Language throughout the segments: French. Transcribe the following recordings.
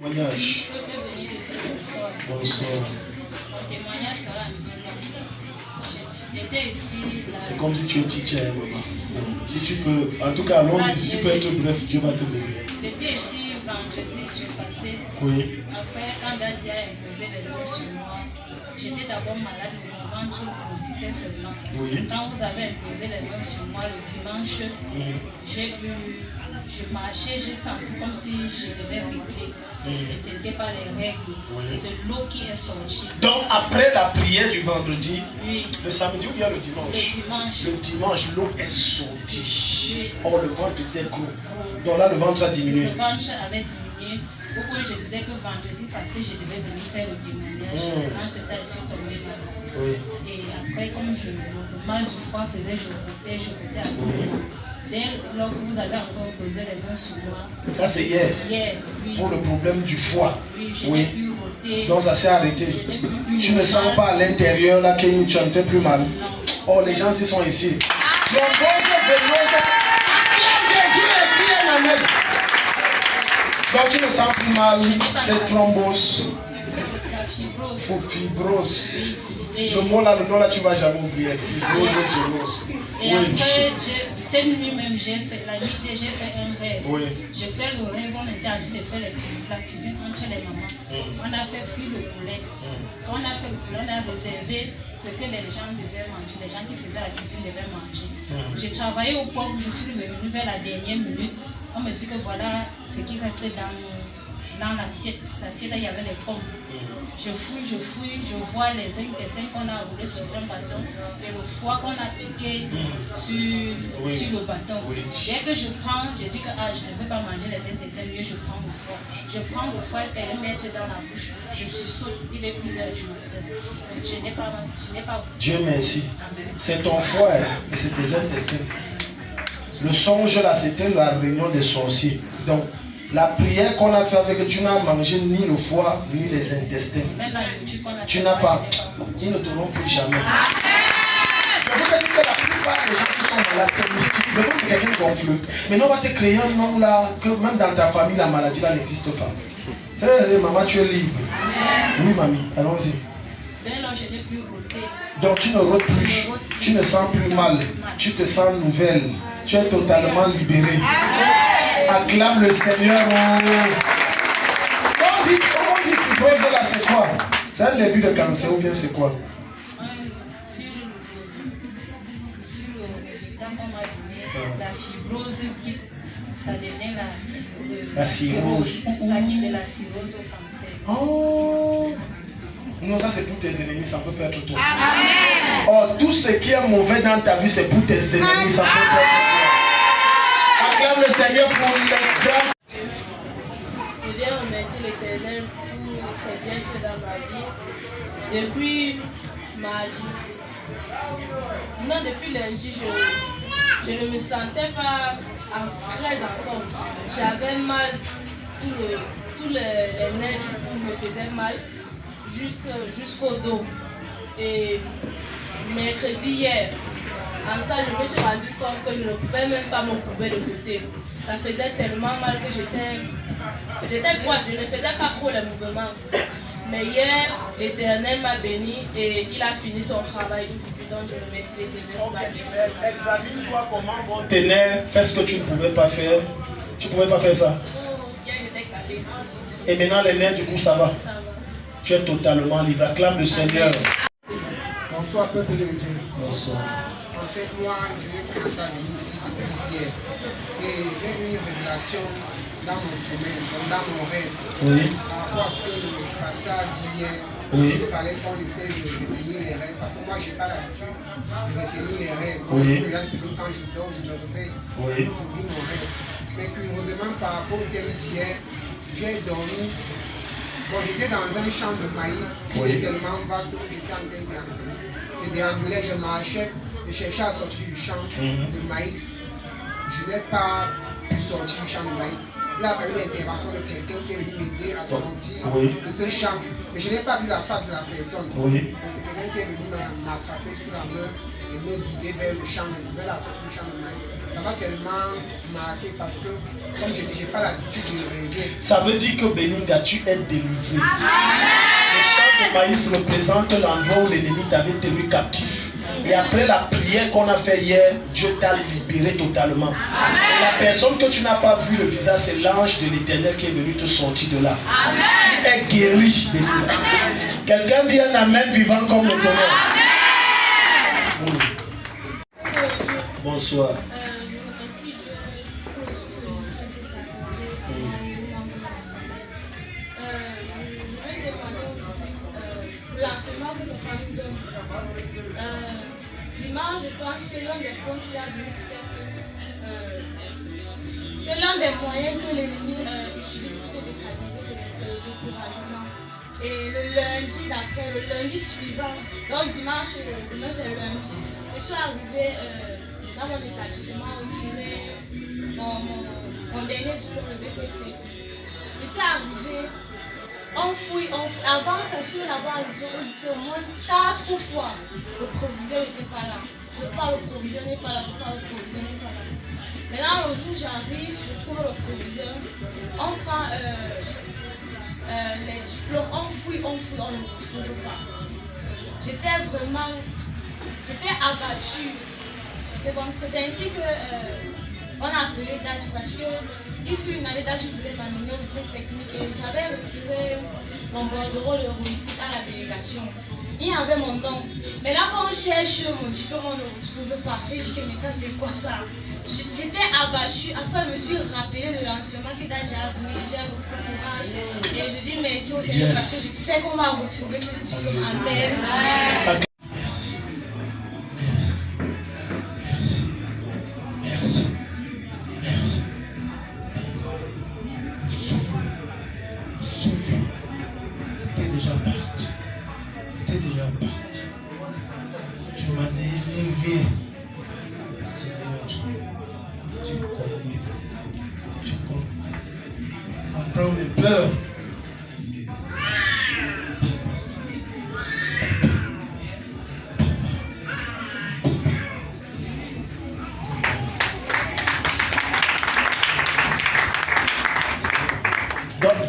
témoignage. Bonsoir. Mon témoignage sera j'étais ici. C'est comme si tu es teacher, maman. Si tu peux, en tout cas, allons-y, si tu peux être bref, Dieu va te bénir. J'étais ici vendredi surpassé. Oui. Après, quand Daddy a imposé les lois sur moi, j'étais d'abord malade, mon ventre grossissait seulement. Oui. Quand vous avez imposé les lois sur moi le dimanche, je marchais, j'ai senti comme si je devais régler. Et ce n'était pas les règles. C'est l'eau qui est sortie. Donc après la prière du vendredi, Oui. le samedi ou bien le dimanche? Le dimanche. Le dimanche, l'eau est sortie. Oui. Or le ventre était gros. Donc là, le ventre a diminué. Le ventre avait diminué. Pourquoi je disais que vendredi passé, je devais venir faire le témoignage. Quand j'étais ici tombée malade. Oui. Et après, comme le mal du foie faisait, je rotais à côté. Dès lors que vous avez encore posé les mains sur moi. Ça c'est hier. Hier, oui. Pour le problème du foie. Oui, je n'ai plus roté. Donc ça s'est arrêté. Tu ne sens pas à l'intérieur là que tu ne fais plus mal. Non. Oh, les gens qui sont ici. Donc tu ne sens plus mal. C'est thrombose. La fibrose. Le mot là, tu ne vas jamais oublier. Fibrose et gélose. Et après, cette nuit même, la nuit, j'ai fait un rêve. Oui. J'ai fait le rêve, on était en train de faire la cuisine entre les mamans. On a fait frire le poulet. Quand on a fait le poulet, on a réservé ce que les gens devaient manger, les gens qui faisaient la cuisine devaient manger. J'ai travaillé au point où je suis revenue vers la dernière minute. On me dit que voilà ce qui restait dans l'assiette. L'assiette, il y avait les pommes. Je fouille, je vois les intestins qu'on a roulés sur un bâton et le foie qu'on a piqué sur le bâton. Oui. Dès que je prends, je dis que je ne veux pas manger les intestins, mieux je prends le foie. Je prends le foie, est-ce qu'elle est mettre dans la bouche? Je sursaute, il est plus l'heure du matin. Je n'ai pas. Dieu merci. C'est ton foie et c'est tes intestins. Le songe là, c'était la réunion des sorciers. Donc, la prière qu'on a fait avec, tu n'as mangé ni le foie, ni les intestins. Tu n'as pas. Ils ne t'auront plus jamais. Je vous ai dit que la plupart des gens qui sont malades, c'est mystique. Le nom de quelqu'un gonfle. Mais on va te créer un nom là, que même dans ta famille, la maladie là n'existe pas. Hé, maman, tu es libre. Oui, mamie, allons-y. Donc tu ne rôtes plus, tu ne sens plus mal, tu te sens nouvelle, tu es totalement libérée. Acclame le Seigneur. Comment on dit fibrose là, c'est quoi? C'est un début de cancer ou bien c'est quoi? Sur le résultat qu'on m'a donné, la fibrose, ça devient la cirrhose. Ça quitte de la cirrhose au cancer. Oh! Non, ça c'est pour tes ennemis, ça peut pas être toi. Oh, tout ce qui est mauvais dans ta vie, c'est pour tes ennemis, ça peut pas être toi. Acclame le Seigneur pour les grands. Je viens remercier l'Éternel pour ses bienfaits dans ma vie. Depuis mardi, non, depuis lundi, je ne me sentais pas très en forme. J'avais mal, tous les nerfs du cou me faisaient mal jusqu'au dos. Et mercredi hier, en ça, je me suis rendu compte que je ne pouvais même pas me courber de côté. Ça faisait tellement mal que j'étais droite, je ne faisais pas trop les mouvements. Mais hier, l'Éternel m'a béni et il a fini son travail. Donc je remercie l'Éternel. Examine-toi comment tes nerfs, fais ce que tu ne pouvais pas faire. Tu ne pouvais pas faire ça. Hier, j'étais calée. Et maintenant, les nerfs, du coup, ça va. Ça va. Tu es totalement libre. Acclame le Seigneur. Bonsoir, peuple de Dieu. Bonsoir. En fait, moi, je vais commencer à venir ici depuis hier. Et j'ai eu une révélation dans mon sommeil, dans mon rêve. Oui. Par rapport à ce que le pasteur a dit hier. Oui. Il fallait qu'on essaie de retenir les rêves. Parce que moi, je n'ai pas l'habitude de retenir les rêves. Oui. Quand je dors, je me réveille. Oui. J'oublie mon rêve. Mais curieusement, par rapport au thème d'hier, j'ai dormi. Bon, j'étais dans un champ de maïs qui était tellement vaste où j'étais en train de déambuler. Je déambulais, je marchais, je cherchais à sortir du champ de maïs. Je n'ai pas pu sortir du champ de maïs. Il a fallu l'intervention de quelqu'un qui est venu m'aider à sortir de ce champ. Mais je n'ai pas vu la face de la personne. Donc c'est quelqu'un qui est venu m'attraper sous la main et me guider vers le champ, vers la sortie du champ de maïs. Ça m'a tellement marqué parce que, comme je dis, je n'ai pas l'habitude de rêver. Ça veut dire que Belinga, tu es délivré. Le champ de maïs représente l'endroit où l'ennemi t'avait tenu captif. Et après la prière qu'on a fait hier, Dieu t'a libéré totalement. Et la personne que tu n'as pas vu le visage, c'est l'ange de l'Éternel qui est venu te sortir de là. Tu es guéri, Belinga. Quelqu'un dit un amen vivant comme le tonnerre. Bonsoir. L'enseignement que le papa nous donne. Dimanche, je pense que l'un des points qu'il a dit, c'était que l'un des moyens que l'ennemi utilise pour te déstabiliser, c'est le découragement. Et le lundi d'après, le lundi suivant, donc dimanche, demain c'est le lundi, je suis arrivée dans mon établissement retirer mon dernier diplôme de BPC. Je suis arrivée. On fouille. Avant, c'est sûr d'avoir arrivé au lycée au moins 4 fois. Le proviseur n'était pas là. Je parle, le proviseur n'est pas là. Je parle, le proviseur n'est pas là. Maintenant, le jour où j'arrive, je trouve le proviseur. On prend les diplômes, on fouille, on ne le retrouve pas. J'étais abattue. C'est ainsi que on a appelé Dachi parce qu'il fut une année Dachi voulait m'amener au lycée technique et j'avais retiré mon bordereau de réussite à la délégation. Il y avait mon nom. Mais là, quand on cherche mon diplôme, on ne le retrouve pas. J'ai dit que mais ça, c'est quoi ça? J'étais abattue. Après, je me suis rappelée de l'enseignement que Dachi a donné. J'ai repris courage. Et je dis merci au Seigneur parce que je sais qu'on va retrouver ce diplôme. Amen.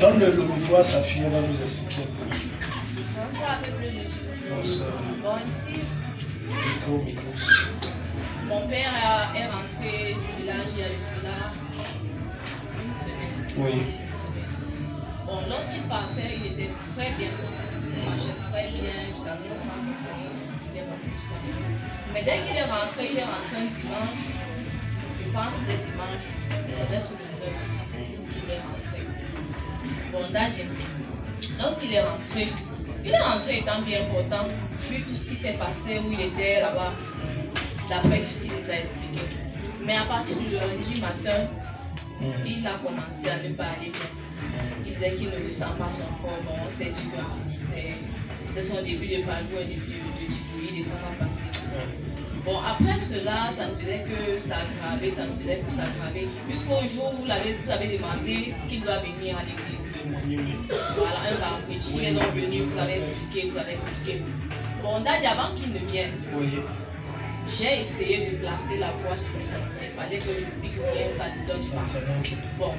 Donne le micro à sa fille, elle va nous expliquer. Bonsoir, peuple de Dieu. Bonsoir. Bon, ici, Micro. Mon père est rentré du village il y a de cela une semaine. Oui. Bon, lorsqu'il partait, il était très bien. Il marchait très bien, je savais pas. Mais dès qu'il est rentré un dimanche. Je pense que c'était dimanche, peut-être le 9, qu'il est rentré. Bon, lorsqu'il est rentré étant bien content, vu tout ce qui s'est passé, où il était là-bas, d'après tout ce qu'il nous a expliqué. Mais à partir du lundi matin, il a commencé à ne pas aller bien. Il disait qu'il ne ressent pas son corps. Bon, on s'est dit que c'est son début de parcours, un début de typhoïde et ça va passer. Bon, après cela, ça ne faisait que s'aggraver, jusqu'au jour où vous avez demandé qu'il doit venir à l'église. Voilà, un vendredi. Il est donc venu, vous avez expliqué. Bon, avant qu'il ne vienne, j'ai essayé de placer la voix sur ça. Il fallait que je lui dise que ça ne donne pas. Bon,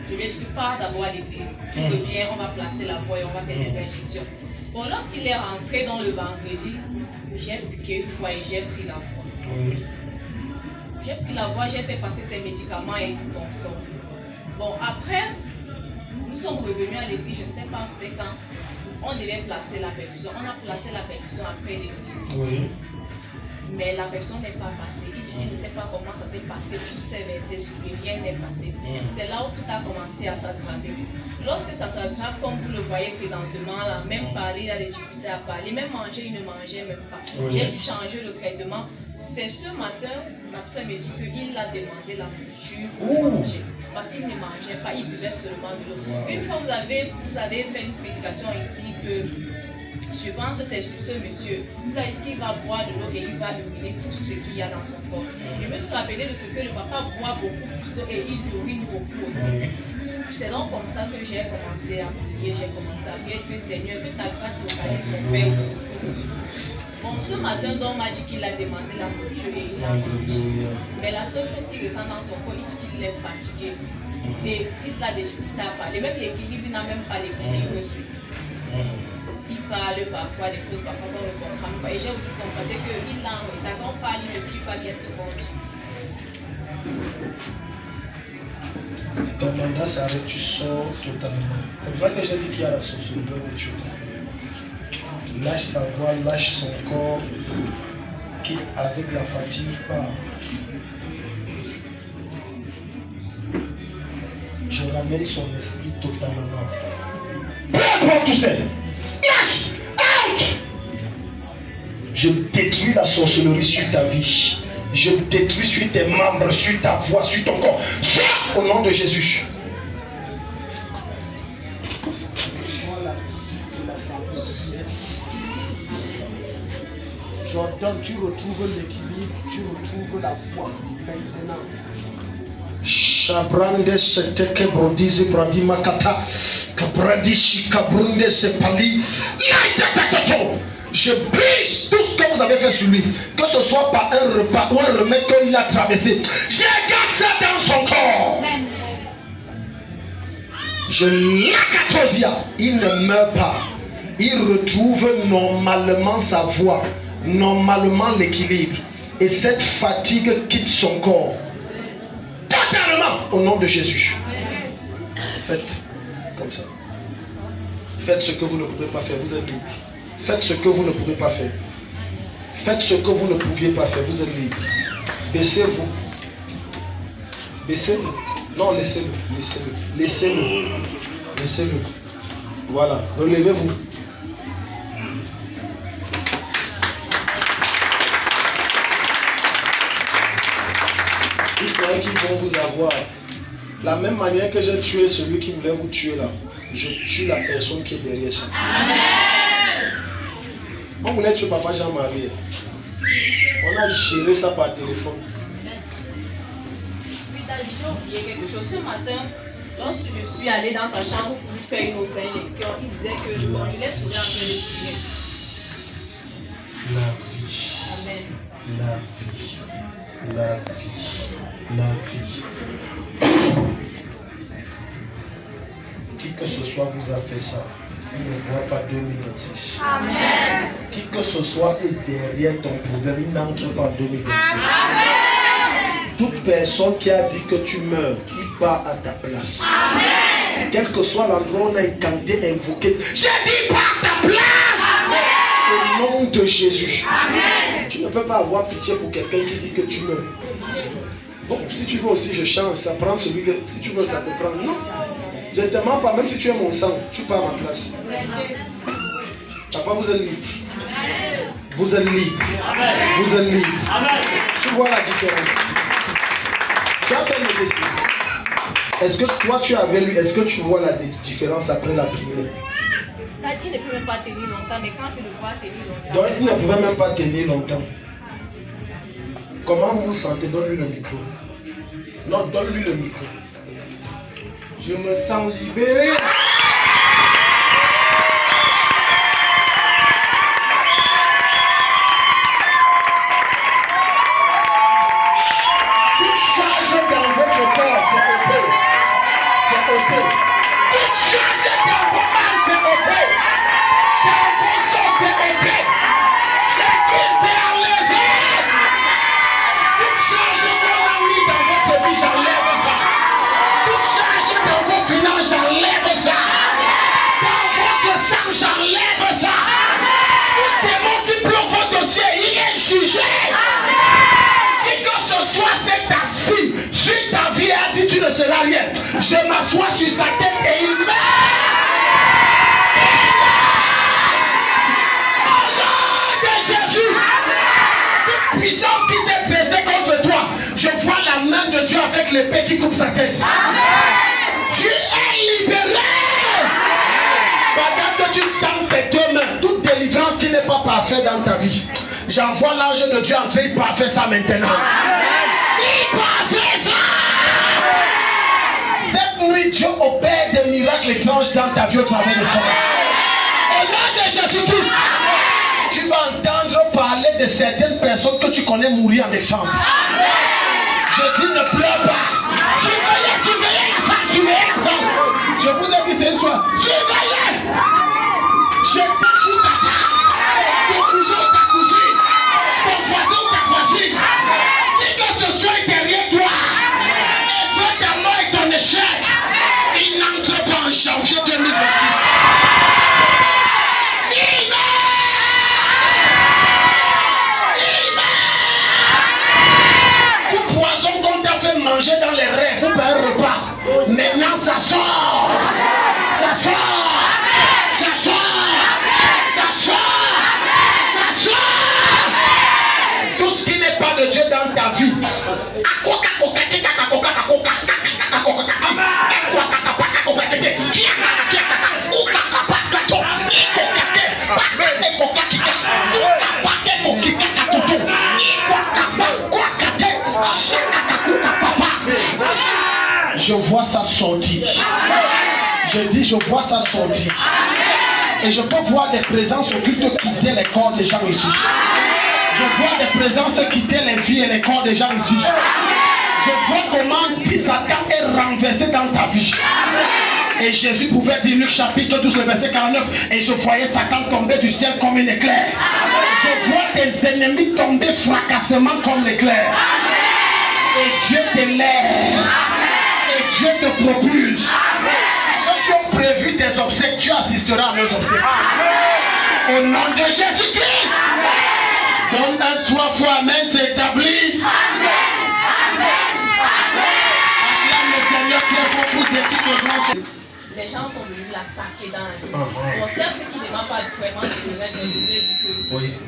je lui ai dit que pars d'abord à l'église. Tu reviens, on va placer la voix et on va faire des injections. Bon, lorsqu'il est rentré dans le vendredi, j'ai piqué une fois et j'ai pris la voix. J'ai pris la voix, j'ai fait passer ses médicaments et il consomme. Bon, après, nous sommes revenus à l'église, je ne sais pas c'était quand, on devait placer la perfusion. On a placé la perfusion après l'église. Mais la personne n'est pas passée. Il dit qu'il ne sait pas comment ça s'est passé, tous ces versets sur lui, rien n'est passé. C'est là où tout a commencé à s'aggraver. Lorsque ça s'aggrave, comme vous le voyez présentement, là, même parler, il a des difficultés à parler, même manger, il ne mangeait même pas. J'ai dû changer le traitement. C'est ce matin, ma soeur me dit qu'il a demandé la nourriture pour manger. Parce qu'il ne mangeait pas, il buvait seulement de l'eau. Une fois vous avez fait une médication ici que je pense que c'est ce monsieur. Vous avez dit qu'il va boire de l'eau et il va uriner tout ce qu'il y a dans son corps. Je me suis rappelé de ce que le papa boit beaucoup et il urine beaucoup aussi. C'est donc comme ça que j'ai commencé à prier, j'ai commencé à prier que Seigneur, que ta grâce localise mon père où se trouve. Bon, ce matin, donc m'a dit qu'il a demandé la nourriture et il a mangé. Mais la seule chose qui ressent dans son corps, il dit qu'il est fatigué. Et il a des difficultés à parler. Même l'équilibre, il n'a même pas l'équilibre dessus. Il parle parfois des choses, parfois on ne comprend pas. Et j'ai aussi constaté qu'il a un retard. Quand on parle, il ne suit pas bien ce qu'on dit. Ton mandat s'arrête, tu sors totalement. C'est pour ça que j'ai dit qu'il y a la sorcellerie de Dieu. Lâche sa voix, lâche son corps, qui avec la fatigue part. Je ramène son esprit totalement. Peu importe tout seul. Lâche! Out! Je détruis la sorcellerie sur ta vie. Je détruis sur tes membres, sur ta voix, sur ton corps. Sors au nom de Jésus. Jordan, tu retrouves l'équilibre, tu retrouves la foi maintenant. Shabrande seteke brodizi bradima kata kabradishi kabrunde sepali. Je brise tout ce que vous avez fait sur lui, que ce soit par un repas ou un remède qu'il a traversé. Je garde ça dans son corps. Je l'acatosia. Il ne meurt pas. Il retrouve normalement sa voix, normalement l'équilibre. Et cette fatigue quitte son corps. Totalement au nom de Jésus. Faites comme ça. Faites ce que vous ne pouvez pas faire, vous êtes libre. Faites ce que vous ne pouvez pas faire. Faites ce que vous ne pouviez pas faire, vous êtes libre. Baissez-vous. Baissez-vous. Non, laissez-le. Laissez-le. Laissez-le. Laissez-le. Voilà. Relevez-vous. Il croyait qu'ils vont vous avoir. La même manière que j'ai tué celui qui voulait vous tuer là, je tue la personne qui est derrière ça. On voulait tuer papa Jean-Marie. On a géré ça par téléphone. Puis j'ai oublié quelque chose. Ce matin, lorsque je suis allée dans sa chambre pour lui faire une autre injection, il disait que bon, je l'ai trouvé en train de prier. La vie. Amen. La vie. La vie. La vie. Qui que ce soit vous a fait ça, il ne voit pas 2026. Amen. Qui que ce soit est derrière ton problème, il n'entre pas en 2026. Amen. Toute personne qui a dit que tu meurs, il part à ta place. Amen. Quel que soit l'endroit où on a tenté, invoqué, j'ai dit par ta place. Amen. Au nom de Jésus. Amen. Tu ne peux pas avoir pitié pour quelqu'un qui dit que tu meurs. Bon, si tu veux aussi, je change, ça prend celui que... Si tu veux, ça te prend. Non. Je ne te mens pas, même si tu es mon sang, tu pars à ma place. Papa, vous êtes libre. Vous êtes libre. Vous êtes libre. Tu vois la différence. Tu as fait une décision. Est-ce que toi tu avais lu, est-ce que tu vois la différence après la prière? Il ne peut même pas tenir longtemps, mais quand je le vois tenir longtemps. Donc il ne pouvait même pas tenir longtemps. Comment vous vous sentez? Donne-lui le micro. Non, donne-lui le micro. Je me sens libéré. Toute charge dans votre corps, c'est ôté. C'est ôté. Toute charge dans vos mains, c'est ôté. Dans vos os, c'est ôté. J'ai dit, c'est enlevé. Toute charge qu'on a mis dans votre vie, j'enlève ça. Toute charge dans vos finances, j'enlève ça. Dans votre sang, j'enlève ça. Tout démon qui bloque votre dossier, il est jugé. Qui que ce soit s'est assis sur ta vie et a dit tu ne seras rien. Je m'assois sur sa tête et il meurt. Il meurt. Au nom de Jésus. Toute puissance qui s'est dressée contre toi, je vois la main de Dieu avec l'épée qui coupe sa tête. Tu es libéré. Pendant que tu tends tes deux mains, toute délivrance qui n'est pas parfaite dans ta vie, j'envoie l'ange de Dieu entrer, il parfait ça maintenant. Il parfait ça. Cette nuit, Dieu opère des miracles étranges dans ta vie au travers de son âge. Au nom de Jésus-Christ, tu vas entendre parler de certaines personnes que tu connais mourir en décembre. Je dis ne pleure pas. Surveillez la femme, surveillez la femme. Je vous ai dit ce soir, surveillez. Je t'écoute ta tante, ton cousin ou ta cousine, ton voisin ou ta voisine. Qui que ce soit derrière toi, et veut ta mort et ton échec, il n'entre pas en janvier 2026. Manger dans les rêves, vous payez un repas. Maintenant ça sort. Ça sort. Ça sort. Ça sort. Ça sort. Tout ce qui n'est pas de Dieu dans ta vie. Je vois ça sortir. Je dis, je vois ça sortir. Et je peux voir des présences occultes quitter les corps des gens ici. Je vois des présences quitter les vies et les corps des gens ici. Je vois comment Satan est renversé dans ta vie. Et Jésus pouvait dire, Luc chapitre 12, le verset 49, et je voyais Satan tomber du ciel comme un éclair. Je vois tes ennemis tomber fracassement comme l'éclair. Et Dieu t'élève. Et Dieu te propulse. Ceux qui ont prévu des obsèques, tu assisteras à leurs obsèques. Au nom de Jésus-Christ. Donne un 3 fois amen, c'est établi. Acclame le Seigneur qui est bon pour tes petites choses. Les gens sont venus l'attaquer dans la vie. Bon, certes, ce qui ne va pas vraiment te remettre dans le milieu du feu.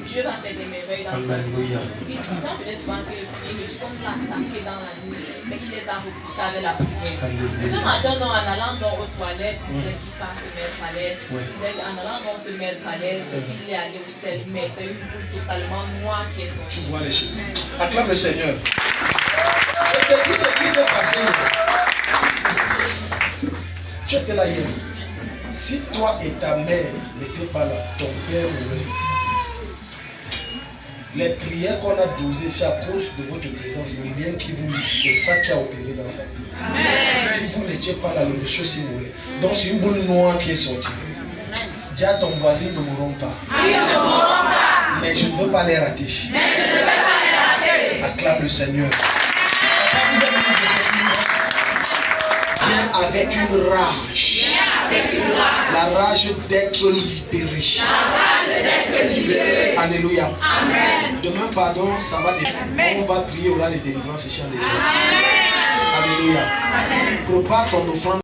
Dieu va faire des merveilles dans ta vie. Puis, quand peut-être tu vas entrer le prier, mais tu peux l'attaquer dans la nuit, mais il les a repoussés avec la prière. Ce matin, en allant dans aux toilettes, il disait qu'il va se mettre à l'aise. Il disait qu'en allant dans se mettre à l'aise, il est allé au sel, mais c'est une boule totalement noire qui est sortie. Tu vois les choses. Acclame le Seigneur. Je te dis ce qui s'est passé. Tu étais là hier. Si toi et ta mère n'étaient pas là, ton père mourait. Les prières qu'on a dosées, c'est à cause de votre présence. Le lien qui vous lie, c'est ça qui a opéré dans sa vie. Si vous n'étiez pas là, le monsieur s'y mourait. Donc c'est une boule noire qui est sortie. Dis à ton voisin, ils ne mourront pas. Mais je ne veux pas les rater. Acclame le Seigneur. Viens avec une rage. La rage d'être libéré. Alléluia. Amen. Demain, pardon, ça va dépendre. On va prier, on aura les délivrances ici en Alléluia. Prépare ton offrande.